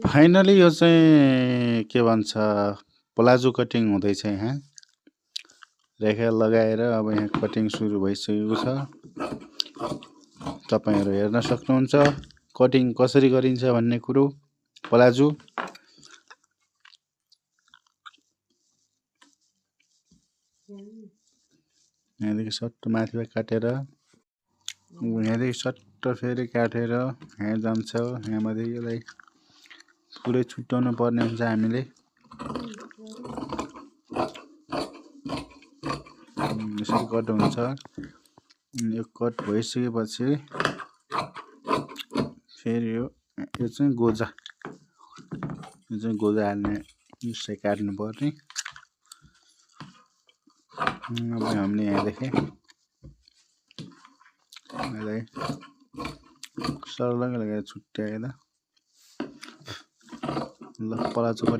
Finally यो चाहिँ के भन्छ प्लाजो कटिङ हुँदैछ यहाँ। रेखा लगाएर अब यहाँ कटिङ सुरु भइसकेको छ। तपाईहरु हेर्न सक्नुहुन्छ कटिङ कसरी गरिन्छ भन्ने कुरो प्लाजो। यहाँदेखि सट्ट माथिबाट काटेर यहाँदेखि सट्ट फेरि काटेर यहाँ जान्छ। यहाँबाट यसलाई पुरै छुट्याउनु पर्ने हुन्छ हामीले। यसरी कट हुन्छ। यो कट भइसकेपछि फेरि यो चाहिँ गोजा। यो चाहिँ गोजा हाल्ने यसै काट्नु पर्ने। अब हामीले यहाँदेखि यसलाई सर्लङ लगाएर छुट्याएर ल प्लाजो कटिङ